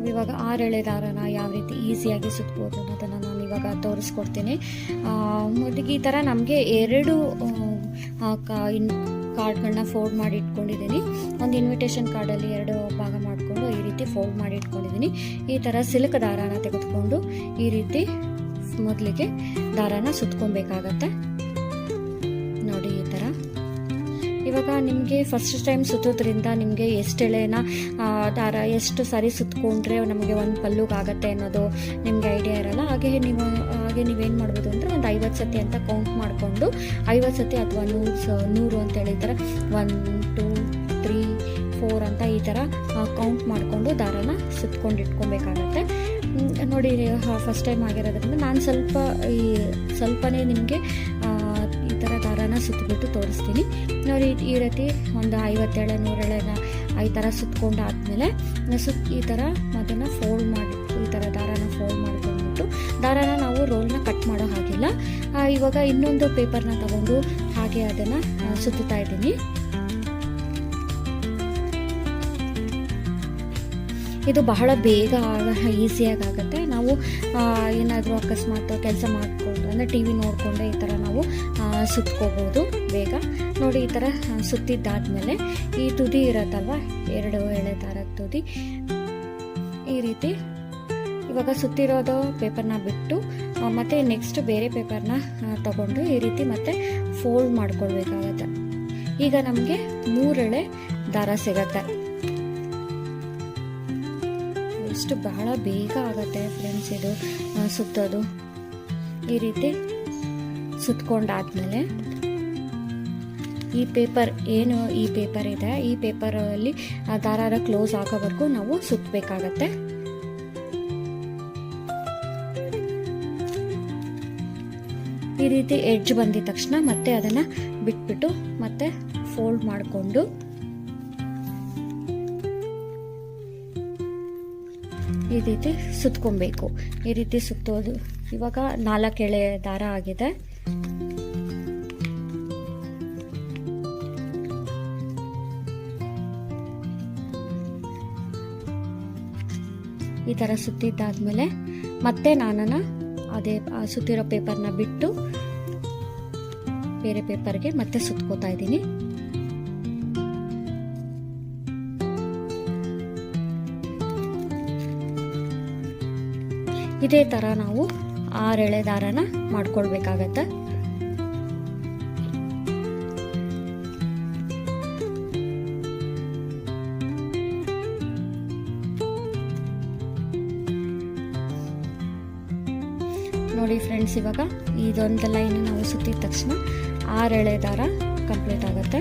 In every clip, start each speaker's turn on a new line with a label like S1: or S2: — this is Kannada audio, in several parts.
S1: ನಾವಿವಾಗ 6 ಎಳೆ ದಾರನ ಯಾವ ರೀತಿ ಈಸಿಯಾಗಿ ಸುತ್ಬೋದು ಅನ್ನೋದನ್ನು ನಾನು ಇವಾಗ ತೋರಿಸ್ಕೊಡ್ತೀನಿ. ಈ ಥರ ನಮಗೆ 2 ಕಾರ್ಡ್ಗಳನ್ನ ಫೋಲ್ಡ್ ಮಾಡಿ ಇಟ್ಕೊಂಡಿದ್ದೀನಿ. ಒಂದು ಇನ್ವಿಟೇಷನ್ ಕಾರ್ಡಲ್ಲಿ 2 ಭಾಗ ಮಾಡಿಕೊಂಡು ಈ ರೀತಿ ಫೋಲ್ಡ್ ಮಾಡಿ ಇಟ್ಕೊಂಡಿದ್ದೀನಿ. ಈ ಥರ ಸಿಲ್ಕ್ ದಾರಾನ ತೆಗೆದುಕೊಂಡು ಈ ರೀತಿ ಮೊದಲಿಗೆ ದಾರಾನ ಸುತ್ಕೊಬೇಕಾಗತ್ತೆ. ನೋಡಿ ಈ ಥರ. ಇವಾಗ ನಿಮಗೆ ಫಸ್ಟ್ ಟೈಮ್ ಸುತ್ತೋದ್ರಿಂದ ನಿಮಗೆ ಎಷ್ಟು ಎಳೆನ ದಾರ ಎಷ್ಟು ಸಾರಿ ಸುತ್ತಕೊಂಡ್ರೆ ನಮಗೆ ಒಂದು ಪಲ್ಲುಗಾಗತ್ತೆ ಅನ್ನೋದು ನಿಮಗೆ ಐಡಿಯಾ ಇರಲ್ಲ. ಹಾಗೆ ನೀವೇನು ಮಾಡ್ಬೋದು ಅಂದರೆ ಒಂದು 50 ಸತಿ ಅಂತ ಕೌಂಟ್ ಮಾಡಿಕೊಂಡು 50 ಸತಿ ಅಥವಾ 100 ಅಂತ ಹೇಳಿದ್ರೆ 1 2 3 4 ಅಂತ ಈ ಥರ ಕೌಂಟ್ ಮಾಡಿಕೊಂಡು ದಾರನ ಸುತ್ಕೊಂಡು ಇಟ್ಕೊಬೇಕಾಗತ್ತೆ. ನೋಡಿ ಫಸ್ಟ್ ಟೈಮ್ ಆಗಿರೋದ್ರಿಂದ ನಾನು ಸ್ವಲ್ಪನೇ ನಿಮಗೆ ಈ ಥರ ದಾರಾನ ಸುತ್ತಬಿಟ್ಟು ತೋರಿಸ್ತೀನಿ. ನೋಡಿ ಈ ರೀತಿ ಒಂದು 50 ಎಳೆ 100 ಎಳೆನ ಈ ಥರ ಸುತ್ಕೊಂಡಾದ್ಮೇಲೆ ಈ ಥರ ಅದನ್ನು ಫೋಲ್ಡ್ ಮಾಡಿ ಈ ಥರ ದಾರಾನ ಫೋಲ್ಡ್ ಮಾಡ್ಕೊಂಡ್ಬಿಟ್ಟು ದಾರಾನ ನಾವು ರೋಲ್ನ ಕಟ್ ಮಾಡೋ ಹಾಗಿಲ್ಲ. ಇವಾಗ ಇನ್ನೊಂದು ಪೇಪರ್ನ ತಗೊಂಡು ಹಾಗೆ ಅದನ್ನು ಸುತ್ತಾ ಇದ್ದೀನಿ. ಇದು ಬಹಳ ಬೇಗ ಈಸಿಯಾಗಿ ಆಗುತ್ತೆ. ನಾವು ಏನಾದರೂ ಅಕಸ್ಮಾತ್ ಕೆಲಸ ಮಾಡಿಕೊಂಡು ಅಂದರೆ ಟಿ ವಿ ನೋಡಿಕೊಂಡೆ ಈ ಥರ ನಾವು ಸುತ್ಕೋಬೋದು ಬೇಗ. ನೋಡಿ ಈ ಥರ ಸುತ್ತಿದ್ದಾದಮೇಲೆ ಈ ತುದಿ ಇರುತ್ತಲ್ವ 2 ಎಳೆ ದಾರದ ತುದಿ ಈ ರೀತಿ ಇವಾಗ ಸುತ್ತಿರೋದು ಪೇಪರ್ನ ಬಿಟ್ಟು ಮತ್ತು ನೆಕ್ಸ್ಟ್ ಬೇರೆ ಪೇಪರ್ನ ತಗೊಂಡು ಈ ರೀತಿ ಮತ್ತೆ ಫೋಲ್ಡ್ ಮಾಡ್ಕೊಳ್ಬೇಕಾಗತ್ತೆ. ಈಗ ನಮಗೆ 3 ಎಳೆ ದಾರ ಸಿಗತ್ತೆ. ಇಷ್ಟು ಬಹಳ ಬೇಗ ಆಗುತ್ತೆ ಫ್ರೆಂಡ್ಸ್ ಇದು ಸುತ್ತೋದು. ಈ ರೀತಿ ಸುತ್ಕೊಂಡಾದ್ಮೇಲೆ ಈ ಪೇಪರ್ ಇದೆ ಈ ಪೇಪರಲ್ಲಿ ದಾರ ಕ್ಲೋಸ್ ಆಗೋವರೆಗೂ ನಾವು ಸುತ್ತಬೇಕಾಗತ್ತೆ. ಈ ರೀತಿ ಎಡ್ಜ್ ಬಂದಿದ ತಕ್ಷಣ ಮತ್ತೆ ಅದನ್ನು ಬಿಟ್ಬಿಟ್ಟು ಮತ್ತೆ ಫೋಲ್ಡ್ ಮಾಡಿಕೊಂಡು ಈ ರೀತಿ ಸುತ್ಕೊಬೇಕು. ಈ ರೀತಿ ಸುತ್ತೋದು. ಇವಾಗ 4 ಎಳೆ ದಾರ ಆಗಿದೆ. ಈ ಥರ ಸುತ್ತಿದ್ದಾದ್ಮೇಲೆ ಮತ್ತೆ ನಾನು ಅದೇ ಸುತ್ತಿರೋ ಪೇಪರ್ನ ಬಿಟ್ಟು ಬೇರೆ ಪೇಪರ್ಗೆ ಮತ್ತೆ ಸುತ್ಕೋತಾ ಇದ್ದೀನಿ. ಇದೇ ಥರ ನಾವು 6 ಎಳೆ ದಾರನ ಮಾಡ್ಕೊಳ್ಬೇಕಾಗತ್ತೆ. ನೋಡಿ ಫ್ರೆಂಡ್ಸ್, ಇವಾಗ ಇದೊಂದು ಲೈನ್ ನಾವು ಸುತ್ತಿದ ತಕ್ಷಣ 6 ಎಳೆ ದಾರ ಕಂಪ್ಲೀಟ್ ಆಗುತ್ತೆ.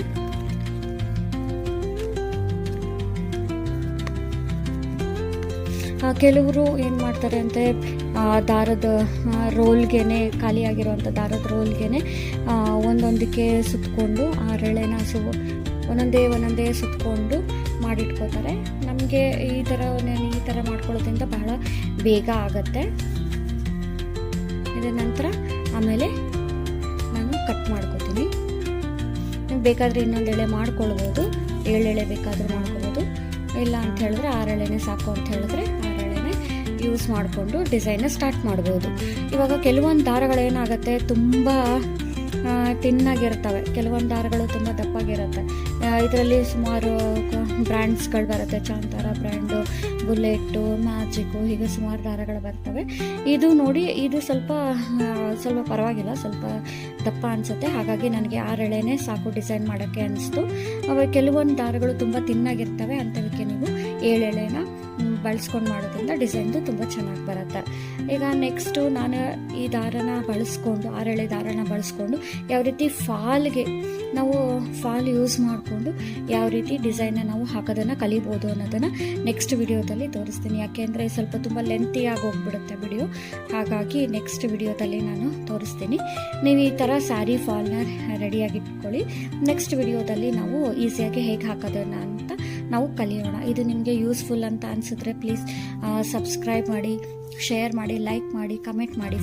S1: ಕೆಲವರು ಏನು ಮಾಡ್ತಾರೆ ಅಂದರೆ ದಾರದ ರೋಲ್ಗೆನೆ ಖಾಲಿಯಾಗಿರುವಂಥ ದಾರದ ರೋಲ್ಗೆನೆ ಒಂದೊಂದಕ್ಕೆ ಸುತ್ತಕೊಂಡು 6 ಎಳೆನ ಒಂದೊಂದೇ ಸುತ್ತಕೊಂಡು ಮಾಡಿಟ್ಕೋತಾರೆ. ನಮಗೆ ಈ ಥರ ಮಾಡ್ಕೊಳ್ಳೋದ್ರಿಂದ ಬಹಳ ಬೇಗ ಆಗತ್ತೆ. ಇದರ ನಂತರ ಆಮೇಲೆ ನಾನು ಕಟ್ ಮಾಡ್ಕೋತೀನಿ. ನೀವು ಬೇಕಾದರೆ ಇನ್ನೊಂದು ಎಳೆ ಮಾಡ್ಕೊಳ್ಬೋದು, 7 ಎಳೆ ಬೇಕಾದರೂ ಮಾಡ್ಕೊಬೋದು. ಇಲ್ಲ ಅಂತ ಹೇಳಿದ್ರೆ 6 ಎಳೆನೇ ಸಾಕು ಅಂತ ಹೇಳಿದ್ರೆ 6 ಎಳೆನೇ ಯೂಸ್ ಮಾಡಿಕೊಂಡು ಡಿಸೈನ್ನ ಸ್ಟಾರ್ಟ್ ಮಾಡ್ಬೋದು. ಇವಾಗ ಕೆಲವೊಂದು ದಾರಗಳೇನಾಗುತ್ತೆ ತುಂಬ ತಿನ್ನಾಗಿರ್ತವೆ, ಕೆಲವೊಂದು ದಾರಗಳು ತುಂಬ ದಪ್ಪಾಗಿರುತ್ತೆ. ಇದರಲ್ಲಿ ಸುಮಾರು ಬ್ರ್ಯಾಂಡ್ಸ್ಗಳು ಬರುತ್ತೆ. ಚಾಂತಾರ ಬ್ರ್ಯಾಂಡು, ಬುಲೆಟ್ಟು, ಮ್ಯಾಜಿಕ್ಕು, ಹೀಗೆ ಸುಮಾರು ದಾರಗಳು ಬರ್ತವೆ. ಇದು ನೋಡಿ, ಇದು ಸ್ವಲ್ಪ ಪರವಾಗಿಲ್ಲ, ಸ್ವಲ್ಪ ದಪ್ಪ ಅನಿಸುತ್ತೆ. ಹಾಗಾಗಿ ನನಗೆ 6 ಎಳೆನೇ ಸಾಕು ಡಿಸೈನ್ ಮಾಡೋಕ್ಕೆ ಅನಿಸ್ತು. ಅವಾಗ ಕೆಲವೊಂದು ದಾರಗಳು ತುಂಬ ತಿನ್ನಾಗಿರ್ತವೆ, ಅಂಥವಕ್ಕೆ ನೀವು 7 ಎಳೆನ ಬಳಸ್ಕೊಂಡು ಮಾಡೋದ್ರಿಂದ ಡಿಸೈನ್ದು ತುಂಬ ಚೆನ್ನಾಗಿ ಬರುತ್ತೆ. ಈಗ ನೆಕ್ಸ್ಟು ನಾನು ಈ ದಾರನ ಬಳಸ್ಕೊಂಡು 6 ಎಳೆ ದಾರನ ಬಳಸ್ಕೊಂಡು ಯಾವ ರೀತಿ ನಾವು ಫಾಲ್ ಯೂಸ್ ಮಾಡಿಕೊಂಡು ಯಾವ ರೀತಿ ಡಿಸೈನ್ನ ನಾವು ಹಾಕೋದನ್ನು ಕಲಿಬೋದು ಅನ್ನೋದನ್ನು ನೆಕ್ಸ್ಟ್ ವಿಡಿಯೋದಲ್ಲಿ ತೋರಿಸ್ತೀನಿ. ಯಾಕೆಂದರೆ ಸ್ವಲ್ಪ ತುಂಬ ಲೆಂತಿಯಾಗಿ ಹೋಗ್ಬಿಡುತ್ತೆ ವಿಡಿಯೋ, ಹಾಗಾಗಿ ನೆಕ್ಸ್ಟ್ ವಿಡಿಯೋದಲ್ಲಿ ನಾನು ತೋರಿಸ್ತೀನಿ. ನೀವು ಈ ಥರ ಸ್ಯಾರಿ ಫಾಲ್ನ ರೆಡಿಯಾಗಿ ಇಟ್ಕೊಳ್ಳಿ. ನೆಕ್ಸ್ಟ್ ವಿಡಿಯೋದಲ್ಲಿ ನಾವು ಈಸಿಯಾಗಿ ಹೇಗೆ ಹಾಕೋದನ್ನು ಅಂತ ನಾವು ಕಲಿಯೋಣ. ಇದು ನಿಮಗೆ ಯೂಸ್ಫುಲ್ ಅಂತ ಅನಿಸಿದ್ರೆ ಪ್ಲೀಸ್ ಸಬ್ಸ್ಕ್ರೈಬ್ ಮಾಡಿ, ಶೇರ್ ಮಾಡಿ, ಲೈಕ್ ಮಾಡಿ, ಕಮೆಂಟ್ ಮಾಡಿ.